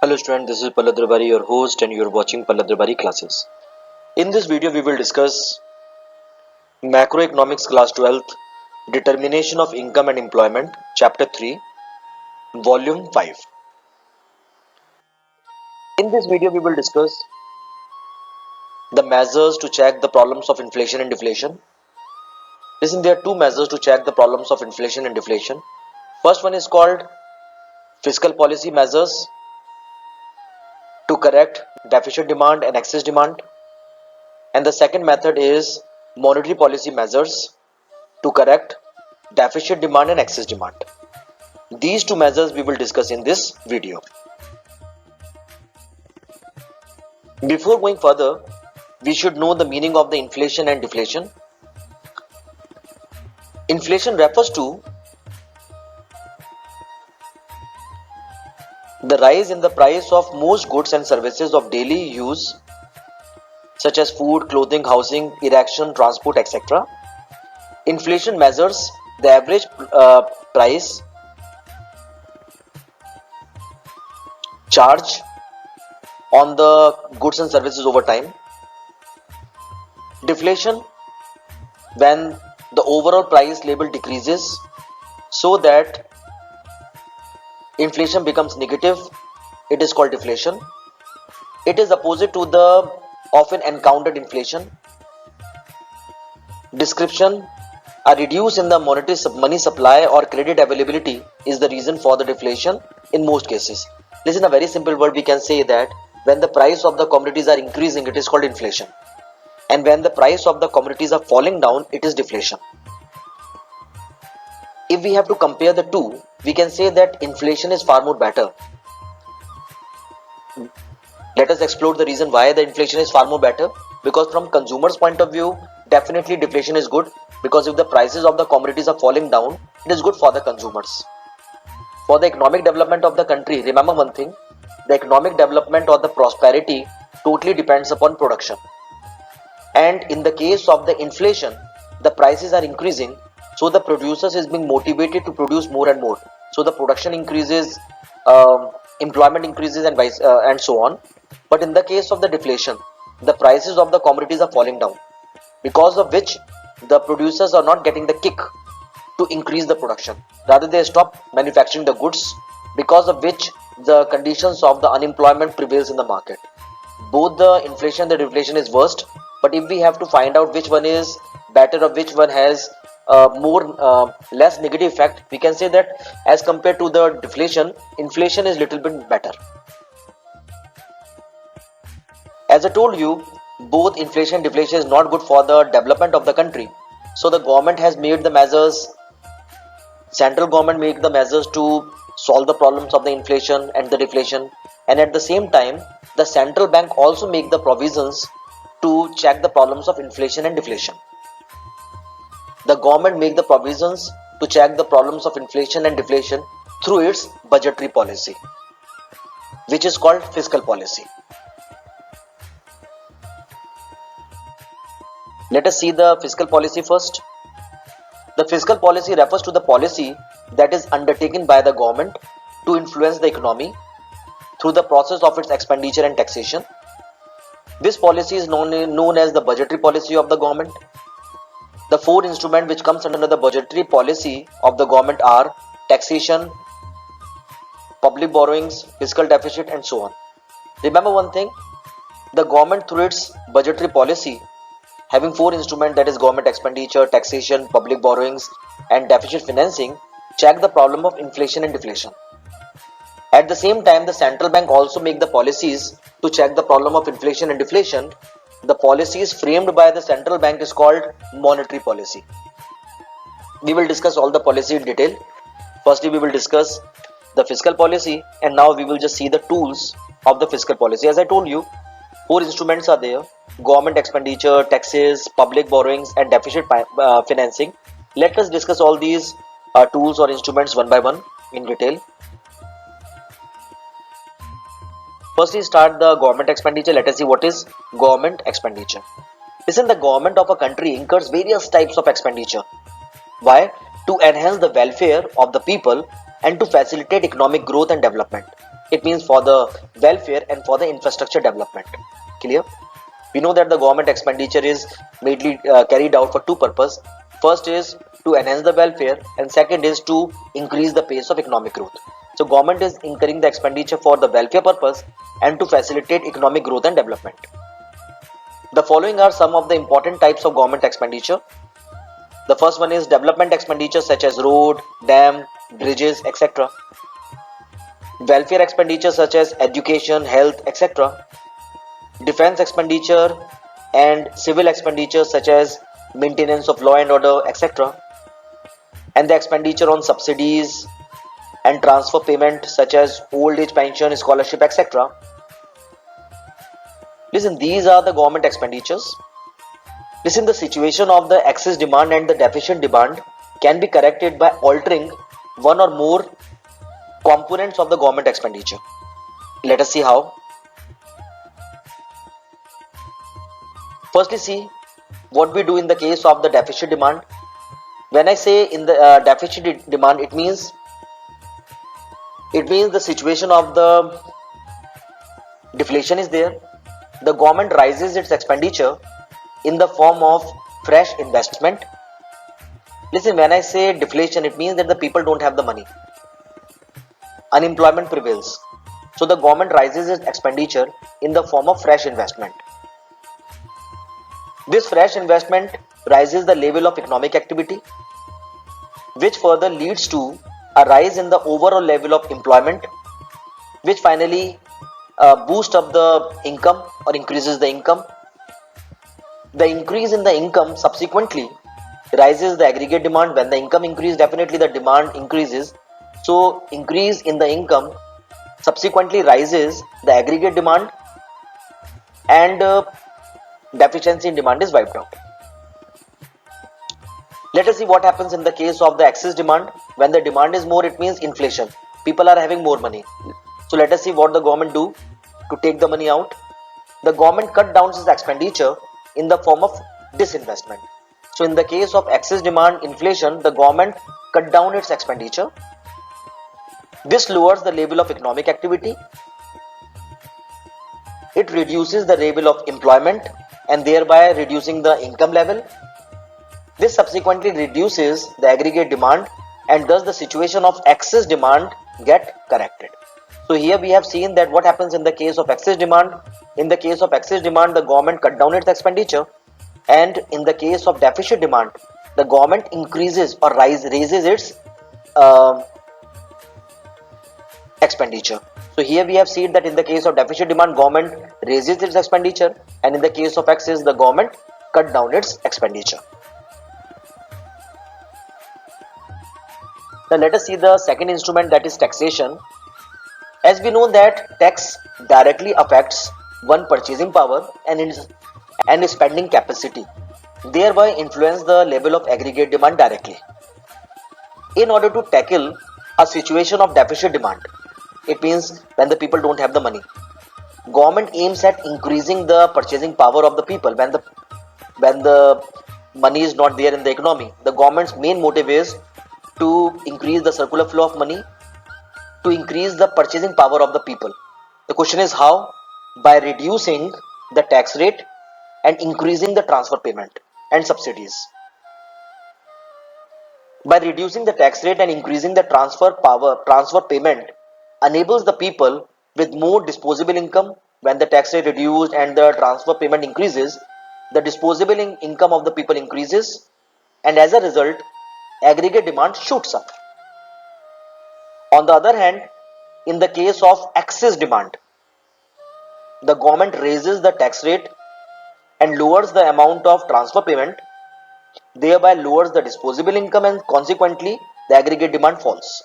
Hello student, this is Palladrabari, your host, and you're watching Palladrabari classes. In this video, we will discuss Macroeconomics Class 12th, Determination of Income and Employment, Chapter 3, Volume 5. In this video, we will discuss the measures to check the problems of inflation and deflation. Listen, there are two measures to check the problems of inflation and deflation. First one is called fiscal policy measures to correct deficit demand and excess demand. And the second method is monetary policy measures to correct deficit demand and excess demand. These two measures we will discuss in this video. Before going further, we should know the meaning of the inflation and deflation. Inflation refers to the rise in the price of most goods and services of daily use such as food, clothing, housing, erection, transport, etc. Inflation measures the average price charge on the goods and services over time. Deflation, when the overall price level decreases so that inflation becomes negative, it is called deflation. It is opposite to the often encountered inflation. Description: a reduce in the money supply or credit availability is the reason for the deflation in most cases. Listen, a very simple word, we can say that when the price of the commodities are increasing, it is called inflation, and when the price of the commodities are falling down, it is deflation. If we have to compare the two, we can say that inflation is far more better. Let us explore the reason why the inflation is far more better. Because from consumers' point of view, definitely deflation is good, because if the prices of the commodities are falling down, it is good for the consumers. For the economic development of the country, remember one thing, the economic development or the prosperity totally depends upon production. And in the case of the inflation, the prices are increasing, so the producers is being motivated to produce more and more. So the production increases, employment increases, and so on. But in the case of the deflation, the prices of the commodities are falling down, because of which the producers are not getting the kick to increase the production. Rather, they stop manufacturing the goods, because of which the conditions of the unemployment prevails in the market. Both the inflation and the deflation is worst, but if we have to find out which one is better or which one has less negative effect, we can say that as compared to the deflation, inflation is little bit better. As I told you, both inflation and deflation is not good for the development of the country. So the government has made the measures, central government make the measures to solve the problems of the inflation and the deflation, and at the same time the central bank also make the provisions to check the problems of inflation and deflation. The government make the provisions to check the problems of inflation and deflation through its budgetary policy, which is called fiscal policy. Let us see the fiscal policy first. The fiscal policy refers to the policy that is undertaken by the government to influence the economy through the process of its expenditure and taxation. This policy is known as the budgetary policy of the government. The four instruments which comes under the budgetary policy of the government are taxation, public borrowings, fiscal deficit, and so on. Remember one thing, the government through its budgetary policy having four instruments, that is government expenditure, taxation, public borrowings, and deficit financing, check the problem of inflation and deflation. At the same time, the central bank also make the policies to check the problem of inflation and deflation. The policies framed by the central bank is called monetary policy. We will discuss all the policy in detail. Firstly, we will discuss the fiscal policy, and now we will just see the tools of the fiscal policy. As I told you, four instruments are there: government expenditure, taxes, public borrowings, and deficit financing. Let us discuss all these tools or instruments one by one in detail. Firstly, start the government expenditure. Let us see what is government expenditure. Listen, the government of a country incurs various types of expenditure. Why? To enhance the welfare of the people and to facilitate economic growth and development. It means for the welfare and for the infrastructure development. Clear? We know that the government expenditure is mainly carried out for two purposes. First is to enhance the welfare, and second is to increase the pace of economic growth. So government is incurring the expenditure for the welfare purpose and to facilitate economic growth and development. The following are some of the important types of government expenditure. The first one is development expenditure such as road, dam, bridges, etc. Welfare expenditure such as education, health, etc. Defense expenditure and civil expenditure such as maintenance of law and order, etc. And the expenditure on subsidies and transfer payment such as old age pension, scholarship, etc. Listen, these are the government expenditures. Listen, the situation of the excess demand and the deficient demand can be corrected by altering one or more components of the government expenditure. Let us see how. Firstly, see what we do in the case of the deficit demand. When I say in the deficit demand, it means the situation of the deflation is there. The government rises its expenditure in the form of fresh investment. Listen, when I say deflation, it means that the people don't have the money. Unemployment prevails. So the government rises its expenditure in the form of fresh investment. This fresh investment rises the level of economic activity, which further leads to a rise in the overall level of employment, which finally boosts up the income or increases the income. The increase in the income subsequently rises the aggregate demand. When the income increases, definitely the demand increases. So increase in the income subsequently rises the aggregate demand, and deficiency in demand is wiped out. Let us see what happens in the case of the excess demand. When the demand is more, it means inflation. People are having more money. So let us see what the government do to take the money out. The government cut down its expenditure in the form of disinvestment. So in the case of excess demand, inflation, the government cut down its expenditure. This lowers the level of economic activity. It reduces the level of employment and thereby reducing the income level. This subsequently reduces the aggregate demand, and thus the situation of excess demand get corrected. So here we have seen that what happens in the case of excess demand. In the case of excess demand, the government cut down its expenditure, and in the case of deficit demand, the government increases or raises its expenditure. So here we have seen that in the case of deficit demand, government raises its expenditure, and in the case of excess, the government cut down its expenditure. Now let us see the second instrument, that is taxation. As we know that tax directly affects one purchasing power and spending capacity, thereby influence the level of aggregate demand directly. In order to tackle a situation of deficit demand, it means when the people don't have the money, government aims at increasing the purchasing power of the people. When the money is not there in the economy, the government's main motive is to increase the circular flow of money, to increase the purchasing power of the people. The question is how? By reducing the tax rate and increasing the transfer payment and subsidies. By reducing the tax rate and increasing the transfer payment enables the people with more disposable income. When the tax rate reduced and the transfer payment increases, the disposable income of the people increases, and as a result, aggregate demand shoots up. On the other hand, in the case of excess demand, the government raises the tax rate and lowers the amount of transfer payment, thereby lowers the disposable income, and consequently the aggregate demand falls.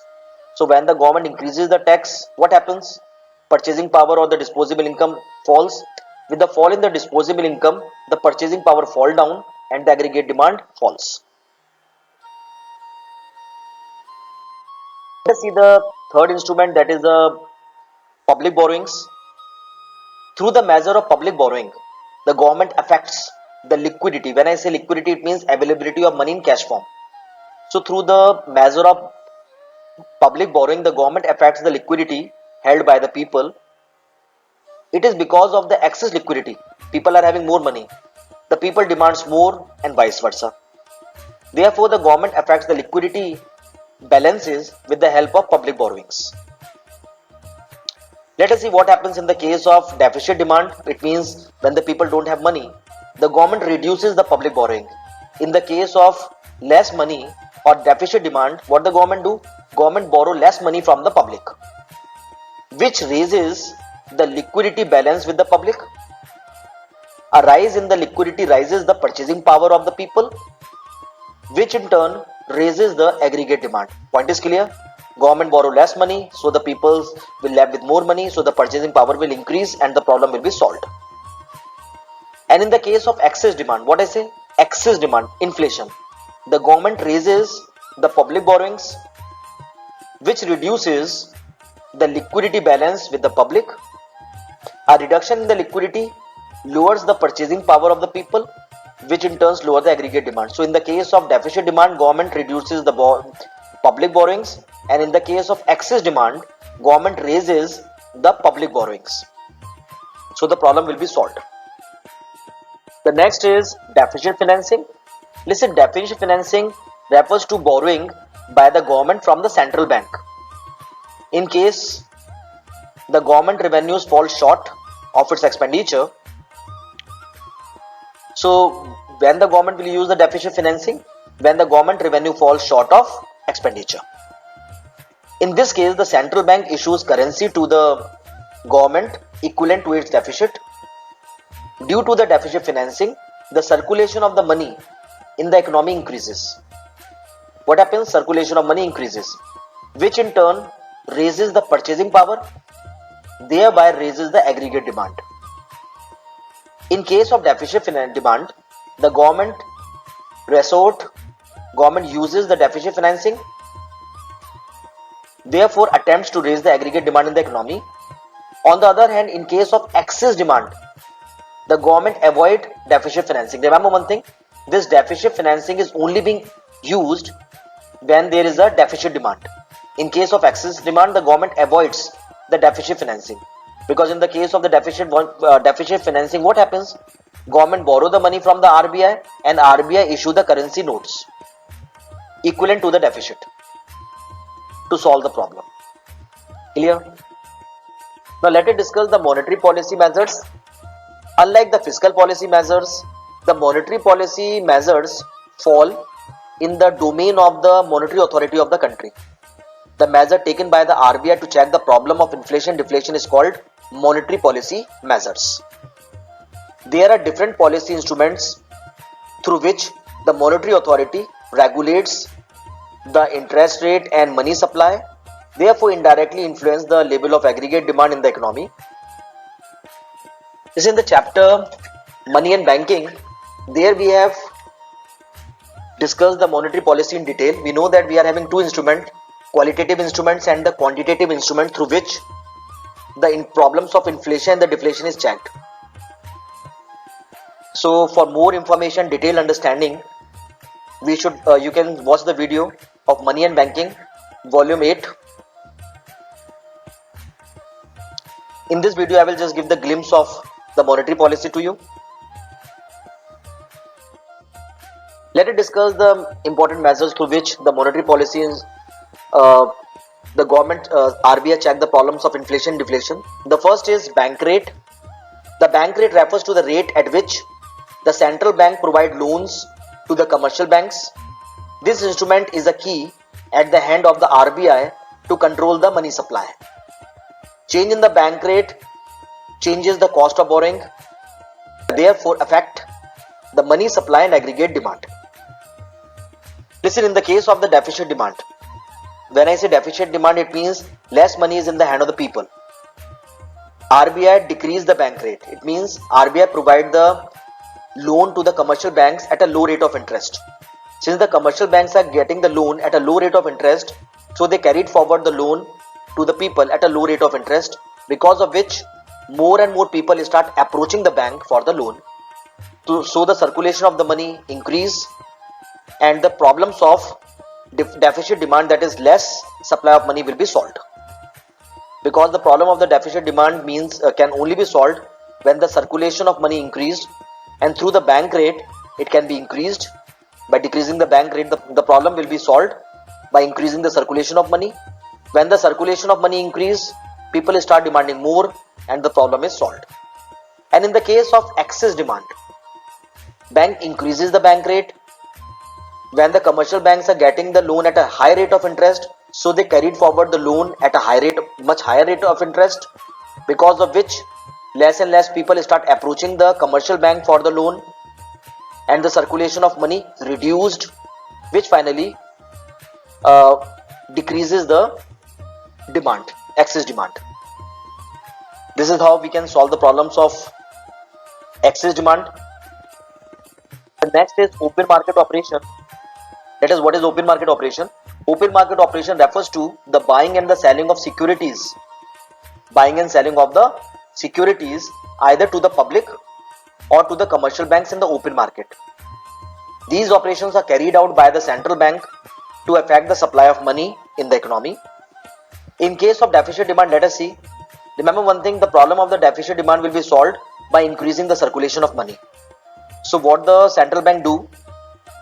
So when the government increases the tax, what happens? Purchasing power or the disposable income falls. With the fall in the disposable income, the purchasing power falls down and the aggregate demand falls. Let us see the third instrument, that is the public borrowings. Through the measure of public borrowing, the government affects the liquidity. When I say liquidity, it means availability of money in cash form. So through the measure of public borrowing, the government affects the liquidity held by the people, it is because of the excess liquidity. People are having more money. The people demands more and vice versa. Therefore, the government affects the liquidity balances with the help of public borrowings. Let us see what happens in the case of deficit demand. It means when the people don't have money, the government reduces the public borrowing. In the case of less money or deficit demand, what the government do? Government borrow less money from the public, which raises the liquidity balance with the public. A rise in the liquidity raises the purchasing power of the people, which in turn raises the aggregate demand. Point is clear? Government borrow less money, so the people will left with more money, so the purchasing power will increase and the problem will be solved. And in the case of excess demand, what I say? Excess demand, inflation. The government raises the public borrowings, which reduces the liquidity balance with the public. A reduction in the liquidity lowers the purchasing power of the people, which in turn lowers the aggregate demand. So in the case of deficit demand, government reduces the public borrowings, and in the case of excess demand, government raises the public borrowings. So the problem will be solved. The next is deficit financing. Listen, deficit financing refers to borrowing by the government from the central bank. In case the government revenues fall short of its expenditure, so when the government will use the deficit financing? When the government revenue falls short of expenditure. In this case, the central bank issues currency to the government equivalent to its deficit. Due to the deficit financing, the circulation of the money in the economy increases. What happens? Circulation of money increases, which in turn raises the purchasing power, thereby raises the aggregate demand. In case of deficit demand, the government uses the deficit financing, therefore attempts to raise the aggregate demand in the economy. On the other hand, in case of excess demand, the government avoid deficit financing. Remember one thing, this deficit financing is only being used when there is a deficit demand. In case of excess demand, the government avoids the deficit financing, because in the case of the deficit financing, what happens? Government borrow the money from the RBI and RBI issue the currency notes equivalent to the deficit to solve the problem. Clear? Now let us discuss the monetary policy measures. Unlike the fiscal policy measures, the monetary policy measures fall in the domain of the monetary authority of the country. The measure taken by the RBI to check the problem of inflation deflation is called monetary policy measures. There are different policy instruments through which the monetary authority regulates the interest rate and money supply, therefore indirectly influence the level of aggregate demand in the economy. This is in the chapter Money and Banking. There we have discussed the monetary policy in detail. We know that we are having two instruments, qualitative instruments and the quantitative instrument, through which the problems of inflation and the deflation is checked. So for more information, detailed understanding, you can watch the video of Money and Banking, volume 8. In this video, I will just give the glimpse of the monetary policy to you. Let us discuss the important measures through which the monetary policy is the government RBI check the problems of inflation and deflation. The first is bank rate. The bank rate refers to the rate at which the central bank provide loans to the commercial banks. This instrument is a key at the hand of the RBI to control the money supply. Change in the bank rate changes the cost of borrowing, therefore affect the money supply and aggregate demand. Listen, in the case of the deficit demand, when I say deficit demand, it means less money is in the hand of the people. RBI decrease the bank rate. It means RBI provide the loan to the commercial banks at a low rate of interest. Since the commercial banks are getting the loan at a low rate of interest, so they carried forward the loan to the people at a low rate of interest, because of which more and more people start approaching the bank for the loan. So the circulation of the money increase and the problems of deficit demand, that is less supply of money, will be solved. because the problem of the deficit demand means can only be solved when the circulation of money increased, and through the bank rate it can be increased. By decreasing the bank rate, the problem will be solved by increasing the circulation of money. When the circulation of money increase, people start demanding more and the problem is solved. And in the case of excess demand, bank increases the bank rate. When the commercial banks are getting the loan at a high rate of interest, so they carried forward the loan at a high rate, much higher rate of interest, because of which less and less people start approaching the commercial bank for the loan, and the circulation of money reduced, which finally decreases the demand, excess demand. This is how we can solve the problems of excess demand. The next is open market operation. That is, what is open market operation? Open market operation refers to the buying and the selling of securities. Buying and selling of the securities either to the public or to the commercial banks in the open market. These operations are carried out by the central bank to affect the supply of money in the economy. In case of deficit demand, let us see. Remember one thing, the problem of the deficit demand will be solved by increasing the circulation of money. So what the central bank do?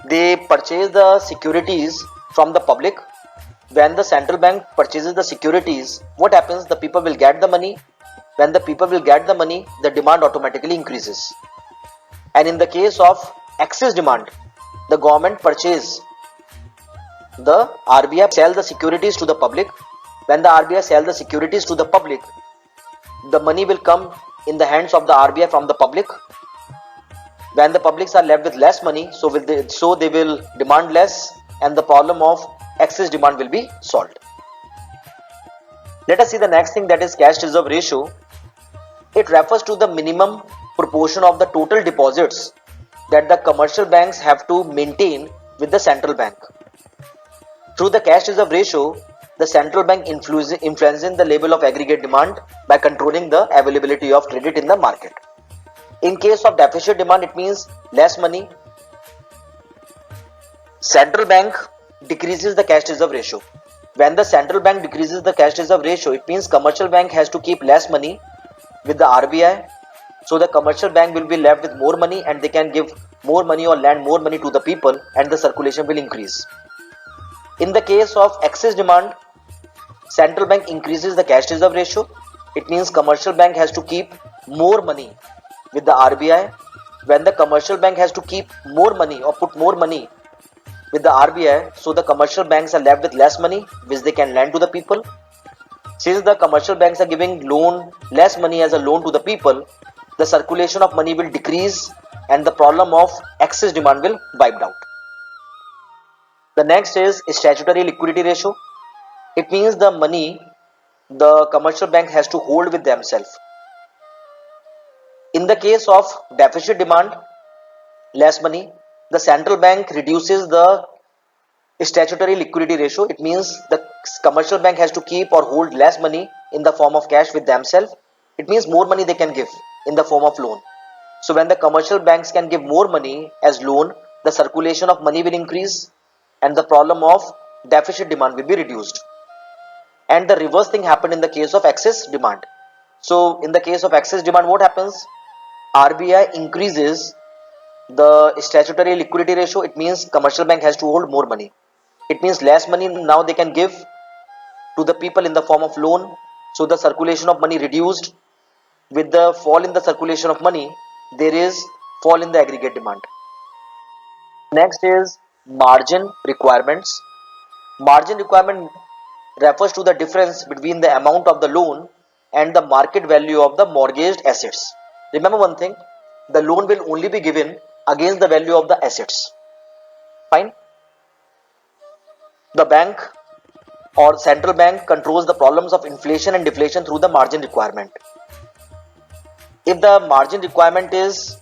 They purchase the securities from the public. When the central bank purchases the securities, what happens? The people will get the money. When the people will get the money, the demand automatically increases. And in the case of excess demand, the government purchase, the RBI sell the securities to the public. When the RBI sell the securities to the public, the money will come in the hands of the RBI from the public. When the publics are left with less money, so they will demand less, and the problem of excess demand will be solved. Let us see the next thing, that is cash reserve ratio. It refers to the minimum proportion of the total deposits that the commercial banks have to maintain with the central bank. Through the cash reserve ratio, the central bank influencing the level of aggregate demand by controlling the availability of credit in the market. In case of deficit demand, it means less money. Central bank decreases the cash reserve ratio. When the central bank decreases the cash reserve ratio, it means commercial bank has to keep less money with the RBI. So the commercial bank will be left with more money and they can give more money or lend more money to the people, and the circulation will increase. In the case of excess demand, central bank increases the cash reserve ratio. It means commercial bank has to keep more money with the RBI. When the commercial bank has to keep more money or put more money with the RBI, so the commercial banks are left with less money which they can lend to the people. Since the commercial banks are giving less money as a loan to the people, the circulation of money will decrease and the problem of excess demand will wiped out. The next is statutory liquidity ratio. It means the money the commercial bank has to hold with themselves. In the case of deficit demand, less money, the central bank reduces the statutory liquidity ratio. It means the commercial bank has to keep or hold less money in the form of cash with themselves. It means more money they can give in the form of loan. So when the commercial banks can give more money as loan, the circulation of money will increase and the problem of deficit demand will be reduced. And the reverse thing happened in the case of excess demand. So in the case of excess demand, what happens? RBI increases the statutory liquidity ratio. It means commercial bank has to hold more money. It means less money now they can give to the people in the form of loan. So the circulation of money reduced. With the fall in the circulation of money, there is fall in the aggregate demand. Next is margin requirements. Margin requirement refers to the difference between the amount of the loan and the market value of the mortgaged assets. Remember one thing, the loan will only be given against the value of the assets. Fine. The bank or central bank controls the problems of inflation and deflation through the margin requirement. If the margin requirement is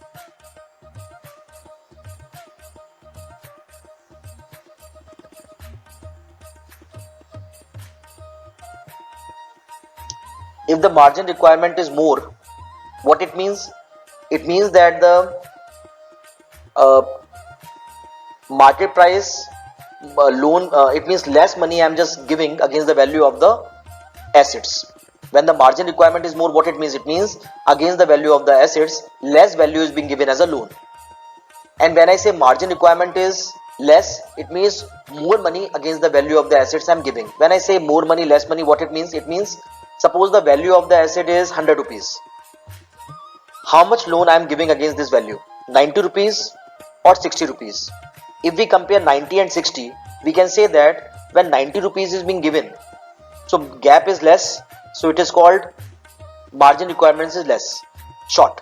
more, what it means? It means that the market price loan, it means less money I am just giving against the value of the assets. When the margin requirement is more, what it means? It means against the value of the assets, less value is being given as a loan. And when I say margin requirement is less, it means more money against the value of the assets I'm giving. When I say more money, less money, what it means? It means suppose the value of the asset is 100 rupees. How much loan I am giving against this value? 90 rupees or 60 rupees? If we compare 90 and 60, we can say that when 90 rupees is being given, so gap is less, so it is called margin requirements is less, short.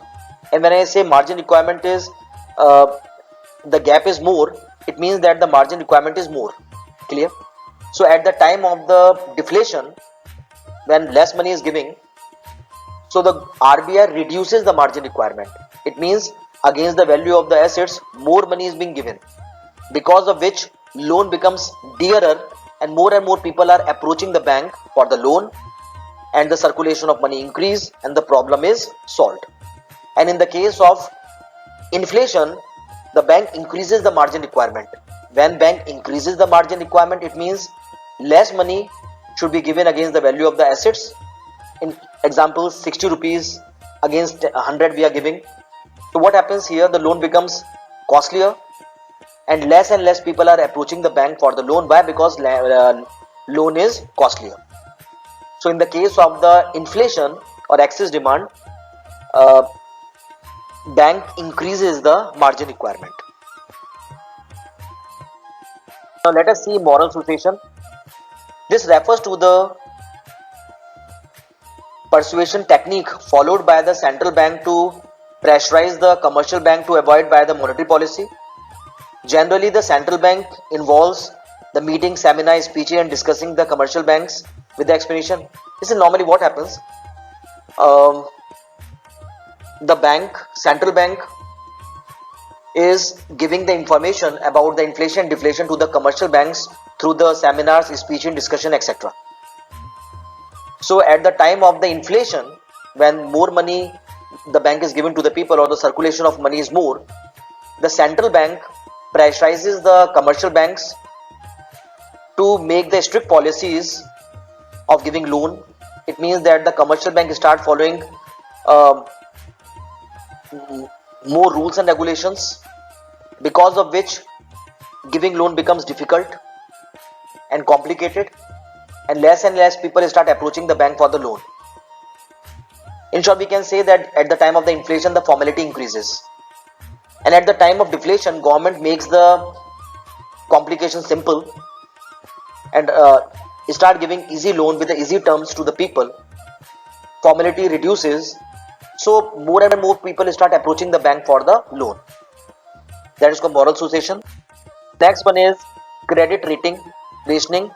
And when I say margin requirement is the gap is more, it means that the margin requirement is more. Clear? So at the time of the deflation, when less money is giving, so the RBI reduces the margin requirement. It means against the value of the assets, more money is being given, because of which loan becomes dearer and more people are approaching the bank for the loan, and the circulation of money increase and the problem is solved. And in the case of inflation, the bank increases the margin requirement. When bank increases the margin requirement, it means less money should be given against the value of the assets. In example, 60 rupees against 100 we are giving. So what happens here? The loan becomes costlier and less people are approaching the bank for the loan. Why? Because loan is costlier. So in the case of the inflation or excess demand, bank increases the margin requirement. Now let us see moral suasion. This refers to the persuasion technique followed by the central bank to pressurize the commercial bank to avoid by the monetary policy. Generally, the central bank involves the meeting, seminar, speech and discussing the commercial banks with the explanation. This is normally what happens. The bank, central bank, is giving the information about the inflation and deflation to the commercial banks through the seminars, speech and discussion, etc. So at the time of the inflation, when more money the bank is given to the people or the circulation of money is more, the central bank pressurizes the commercial banks to make the strict policies of giving loan. It means that the commercial bank start following more rules and regulations, because of which giving loan becomes difficult and complicated, and less people start approaching the bank for the loan. In short, we can say that at the time of the inflation, the formality increases, and at the time of deflation, government makes the complication simple and start giving easy loan with the easy terms to the people. Formality reduces, so more and more people start approaching the bank for the loan. That is called moral suasion. Next one is credit rationing.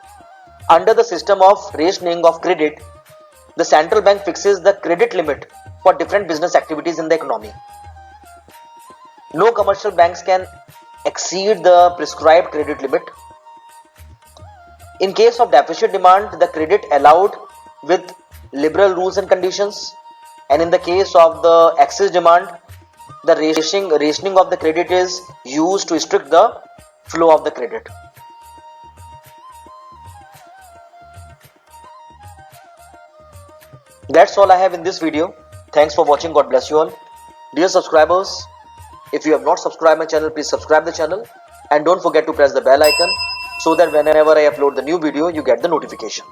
Under the system of rationing of credit, the central bank fixes the credit limit for different business activities in the economy. No commercial banks can exceed the prescribed credit limit. In case of deficit demand, the credit allowed with liberal rules and conditions, and in the case of the excess demand, the rationing of the credit is used to restrict the flow of the credit. That's all I have in this video. Thanks for watching. God bless you all. Dear subscribers, if you have not subscribed my channel, please subscribe the channel and don't forget to press the bell icon so that whenever I upload the new video, you get the notification.